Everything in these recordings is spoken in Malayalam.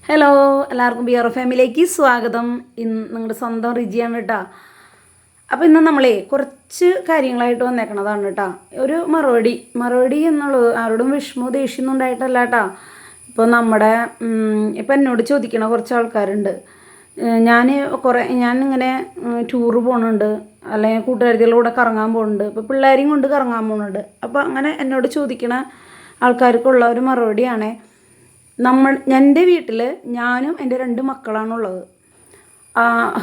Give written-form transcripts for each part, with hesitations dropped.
ഹലോ, എല്ലാവർക്കും ബി ആർ ഫാമിലിയിലേക്ക് സ്വാഗതം. ഇന്ന് നിങ്ങളുടെ സ്വന്തം റിജിയാണ് കേട്ടോ. അപ്പോൾ ഇന്ന് നമ്മളെ കുറച്ച് കാര്യങ്ങളായിട്ട് വന്നേക്കണതാണ് കേട്ടോ. ഒരു മറുപടി എന്നുള്ളത് ആരോടും വിഷമോ ദേഷ്യമൊന്നും ഉണ്ടായിട്ടല്ല കേട്ടോ. ഇപ്പോൾ ഇപ്പം എന്നോട് ചോദിക്കണ കുറച്ച് ആൾക്കാരുണ്ട്. ഞാനിങ്ങനെ ടൂറ് പോകുന്നുണ്ട്, അല്ലെങ്കിൽ കൂട്ടുകാരികളുടെ കൂടെ കറങ്ങാൻ പോകുന്നുണ്ട്, ഇപ്പോൾ പിള്ളേരെയും കൊണ്ട് കറങ്ങാൻ പോകുന്നുണ്ട്. അപ്പോൾ അങ്ങനെ എന്നോട് ചോദിക്കണ ആൾക്കാർക്കുള്ള ഒരു മറുപടിയാണ്, എൻ്റെ വീട്ടിൽ ഞാനും എൻ്റെ 2 മക്കളാണുള്ളത്.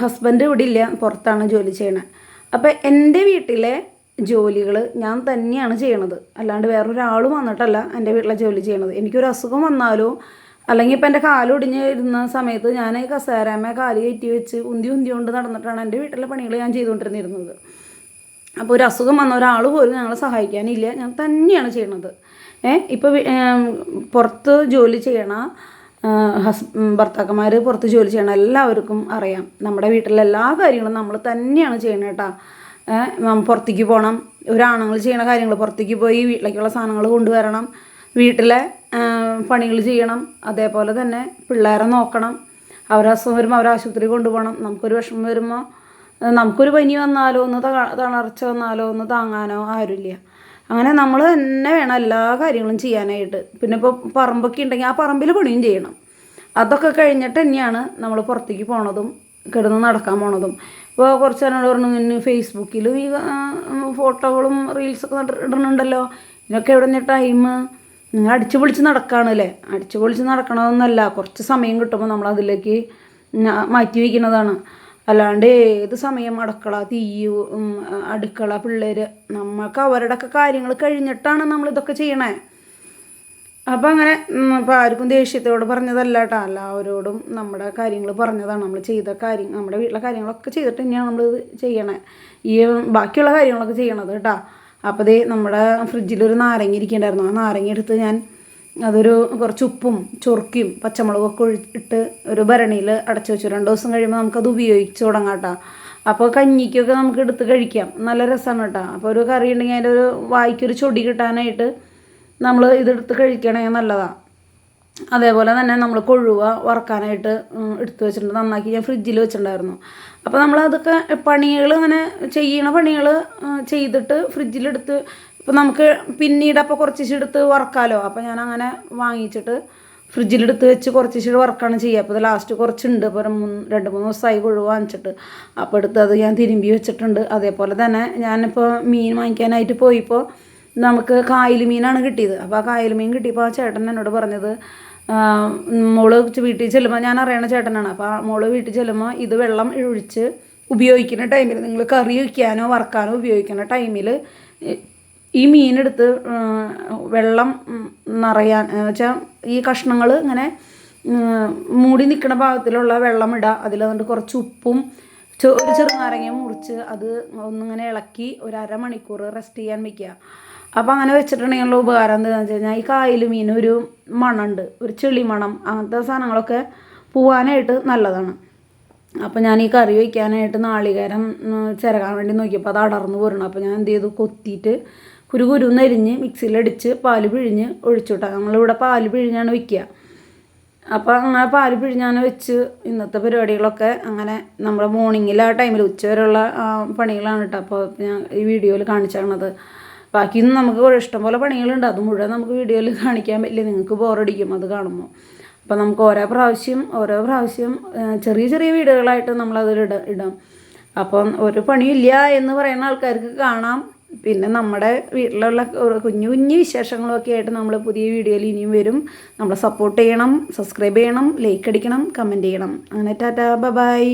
ഹസ്ബൻഡ് ഇവിടെ ഇല്ല, പുറത്താണ് ജോലി ചെയ്യണത്. അപ്പോൾ എൻ്റെ വീട്ടിലെ ജോലികൾ ഞാൻ തന്നെയാണ് ചെയ്യണത്, അല്ലാണ്ട് വേറൊരാളും വന്നിട്ടല്ല എൻ്റെ വീട്ടിലെ ജോലി ചെയ്യണത്. എനിക്കൊരു അസുഖം വന്നാലോ, അല്ലെങ്കിൽ ഇപ്പം എൻ്റെ കാലൊടിഞ്ഞ് ഇരുന്ന സമയത്ത് ഞാൻ കസേരമേ കാല് കയറ്റി വെച്ച് ഉന്തി കൊണ്ട് നടന്നിട്ടാണ് എൻ്റെ വീട്ടിലെ പണികൾ ഞാൻ ചെയ്തുകൊണ്ടിരുന്നിരുന്നത്. അപ്പോൾ ഒരു അസുഖം വന്ന ഒരാൾ പോലും ഞങ്ങളെ സഹായിക്കാനില്ല, ഞാൻ തന്നെയാണ് ചെയ്യണത്. ഇപ്പോൾ പുറത്ത് ജോലി ചെയ്യണ ഭർത്താക്കന്മാർ, പുറത്ത് ജോലി ചെയ്യണ എല്ലാവർക്കും അറിയാം, നമ്മുടെ വീട്ടിലെ എല്ലാ കാര്യങ്ങളും നമ്മൾ തന്നെയാണ് ചെയ്യണത് കേട്ടോ. പുറത്തേക്ക് പോകണം, ഒരാണുങ്ങൾ ചെയ്യണ കാര്യങ്ങൾ, പുറത്തേക്ക് പോയി വീട്ടിലേക്കുള്ള സാധനങ്ങൾ കൊണ്ടുവരണം, വീട്ടിലെ പണികൾ ചെയ്യണം, അതേപോലെ തന്നെ പിള്ളേരെ നോക്കണം, അവരസുഖം വരുമ്പോൾ അവരെ ആശുപത്രി കൊണ്ടുപോകണം, നമുക്കൊരു വിഷമം വരുമ്പോൾ, നമുക്കൊരു പനി വന്നാലോ, ഒന്ന് തളർച്ച വന്നാലോ ഒന്ന് താങ്ങാനോ ആരുമില്ല. അങ്ങനെ നമ്മൾ തന്നെ വേണം എല്ലാ കാര്യങ്ങളും ചെയ്യാനായിട്ട്. പിന്നെ ഇപ്പോൾ പറമ്പൊക്കെ ഉണ്ടെങ്കിൽ ആ പറമ്പിൽ പണിയും ചെയ്യണം. അതൊക്കെ കഴിഞ്ഞിട്ട് തന്നെയാണ് നമ്മൾ പുറത്തേക്ക് പോണതും കിടന്ന് നടക്കാൻ പോണതും. ഇപ്പോൾ കുറച്ച് നേരം പറഞ്ഞു ഫേസ്ബുക്കിൽ ഈ ഫോട്ടോകളും റീൽസൊക്കെ ഇടുന്നുണ്ടല്ലോ, ഇതിനൊക്കെ എവിടെ നിന്ന് ടൈം? നിങ്ങൾ അടിച്ചു പൊളിച്ച് നടക്കുകയാണല്ലേ. അടിച്ചു പൊളിച്ച് നടക്കണമെന്നല്ല, കുറച്ച് സമയം കിട്ടുമ്പോൾ നമ്മൾ അതിലേക്ക് മാറ്റി വയ്ക്കുന്നതാണ്. അല്ലാണ്ട് ഏത് സമയം അടുക്കള പിള്ളേർ, നമുക്ക് അവരുടെയൊക്കെ കാര്യങ്ങൾ കഴിഞ്ഞിട്ടാണ് നമ്മളിതൊക്കെ ചെയ്യണേ. അപ്പം അങ്ങനെ ഇപ്പോൾ ആർക്കും ദേഷ്യത്തോട് പറഞ്ഞതല്ല കേട്ടോ, എല്ലാവരോടും നമ്മുടെ കാര്യങ്ങൾ പറഞ്ഞതാണ്. നമ്മൾ ചെയ്ത നമ്മുടെ വീട്ടിലെ കാര്യങ്ങളൊക്കെ ചെയ്തിട്ട് തന്നെയാണ് നമ്മളിത് ചെയ്യണേ, ഈ ബാക്കിയുള്ള കാര്യങ്ങളൊക്കെ ചെയ്യണത് കേട്ടോ. അപ്പോൾ നമ്മുടെ ഫ്രിഡ്ജിലൊരു നാരങ്ങ ഇരിക്കുന്നുണ്ടായിരുന്നു. ആ നാരങ്ങ എടുത്ത് ഞാൻ കുറച്ച് ഉപ്പും ചൊറുക്കിയും പച്ചമുളകൊക്കെ ഇട്ട് ഒരു ഭരണിയിൽ അടച്ചു വെച്ചു. 2 ദിവസം കഴിയുമ്പോൾ നമുക്കത് ഉപയോഗിച്ച് തുടങ്ങാം കേട്ടോ. അപ്പോൾ കഞ്ഞിക്കൊക്കെ നമുക്ക് എടുത്ത് കഴിക്കാം, നല്ല രസമാണ് കേട്ടോ. അപ്പോൾ ഒരു കറി ഉണ്ടെങ്കിൽ അതിൻ്റെ ഒരു വായിക്കൊരു ചൊടി കിട്ടാനായിട്ട് നമ്മൾ ഇതെടുത്ത് കഴിക്കണമെങ്കിൽ നല്ലതാണ്. അതേപോലെ തന്നെ നമ്മൾ കൊഴുവ വറക്കാനായിട്ട് എടുത്ത് വെച്ചിട്ടുണ്ട്, നന്നാക്കി ഞാൻ ഫ്രിഡ്ജിൽ വെച്ചിട്ടുണ്ടായിരുന്നു. അപ്പോൾ നമ്മളതൊക്കെ പണികൾ ഇങ്ങനെ ചെയ്യണ പണികൾ ചെയ്തിട്ട് ഫ്രിഡ്ജിലെടുത്ത്, ഇപ്പോൾ നമുക്ക് പിന്നീട് അപ്പോൾ കുറച്ചെടുത്ത് വറക്കാമല്ലോ. അപ്പോൾ ഞാൻ അങ്ങനെ വാങ്ങിച്ചിട്ട് ഫ്രിഡ്ജിലെടുത്ത് വെച്ച് കുറച്ചിട്ട് വറക്കാണ് ചെയ്യുക. അപ്പോൾ ഇത് ലാസ്റ്റ് കുറച്ചുണ്ട്, ഇപ്പോൾ 2-3 ദിവസമായി കൊഴുവ വാങ്ങിച്ചിട്ട്. അപ്പോൾ എടുത്ത് അത് ഞാൻ തിരുമ്പി വെച്ചിട്ടുണ്ട്. അതേപോലെ തന്നെ ഞാനിപ്പോൾ മീൻ വാങ്ങിക്കാനായിട്ട് പോയപ്പോൾ നമുക്ക് കായൽ മീനാണ് കിട്ടിയത്. അപ്പോൾ ആ കായൽ മീൻ കിട്ടിയപ്പോൾ ആ ചേട്ടൻ എന്നോട് പറഞ്ഞത്, മോള് വീട്ടിൽ ചെല്ലുമ്പോൾ, ഞാൻ അറിയണ ചേട്ടനാണ്, അപ്പോൾ മോള് വീട്ടിൽ ചെല്ലുമ്പോൾ ഇത് വെള്ളം ഒഴിച്ച് ഉപയോഗിക്കുന്ന ടൈമിൽ, നിങ്ങൾ കറി വയ്ക്കാനോ വറക്കാനോ ഉപയോഗിക്കുന്ന ടൈമിൽ ഈ മീനെടുത്ത് വെള്ളം നിറയാൻ വെച്ചാൽ ഈ കഷ്ണങ്ങൾ ഇങ്ങനെ മൂടി നിൽക്കുന്ന ഭാഗത്തിലുള്ള വെള്ളം ഇടുക. അതിൽ കുറച്ച് ഉപ്പും ഒരു ചെറുനാരങ്ങയും മുറിച്ച് അത് ഒന്നിങ്ങനെ ഇളക്കി ഒരു അരമണിക്കൂർ റെസ്റ്റ് ചെയ്യാൻ വയ്ക്കുക. അപ്പോൾ അങ്ങനെ വെച്ചിട്ടുണ്ടെങ്കിലുള്ള ഉപകാരം എന്താണെന്ന് വെച്ച് കഴിഞ്ഞാൽ, ഈ കായൽ മീൻ ഒരു മണമുണ്ട്, ഒരു ചെളി മണം, അങ്ങനത്തെ സാധനങ്ങളൊക്കെ പോവാനായിട്ട് നല്ലതാണ്. അപ്പോൾ ഞാൻ ഈ കറി വയ്ക്കാനായിട്ട് നാളികേരം ചിരകാൻ വേണ്ടി നോക്കിയപ്പോൾ അത് അടർന്നു പോരണം. അപ്പോൾ ഞാൻ എന്ത് ചെയ്തു, കൊത്തിയിട്ട് കുരുന്നരിഞ്ഞ് മിക്സിയിലടിച്ച് പാല് പിഴിഞ്ഞ് ഒഴിച്ചുവിട്ടാൽ, നമ്മളിവിടെ പാല് പിഴിഞ്ഞാണ് വയ്ക്കുക. അപ്പോൾ അങ്ങനെ പാല് പിഴിഞ്ഞാണ് വെച്ച് ഇന്നത്തെ പരിപാടികളൊക്കെ അങ്ങനെ നമ്മുടെ മോർണിംഗിൽ ആ ടൈമിൽ ഉച്ചവരെയുള്ള പണികളാണ് കേട്ടോ. അപ്പോൾ ഞാൻ ഈ വീഡിയോയിൽ കാണിച്ചാണത്. ബാക്കിയൊന്നും നമുക്ക് ഇഷ്ടംപോലെ പണികളുണ്ട്, അത് മുഴുവൻ നമുക്ക് വീഡിയോയിൽ കാണിക്കാൻ പറ്റില്ല, നിങ്ങൾക്ക് ബോറടിക്കും അത് കാണുമ്പോൾ. അപ്പോൾ നമുക്ക് ഓരോ പ്രാവശ്യം ചെറിയ വീഡിയോകളായിട്ട് നമ്മളതിൽ ഇടാം. അപ്പം ഒരു പണിയില്ല എന്ന് പറയുന്ന ആൾക്കാർക്ക് കാണാം. പിന്നെ നമ്മുടെ വീട്ടിലുള്ള കുഞ്ഞു വിശേഷങ്ങളൊക്കെ ആയിട്ട് നമ്മൾ പുതിയ വീഡിയോയിൽ ഇനിയും വരും. നമ്മളെ സപ്പോർട്ട് ചെയ്യണം, സബ്സ്ക്രൈബ് ചെയ്യണം, ലൈക്ക് അടിക്കണം, കമൻറ്റ് ചെയ്യണം. അങ്ങനെ ടാറ്റാ, ബൈ.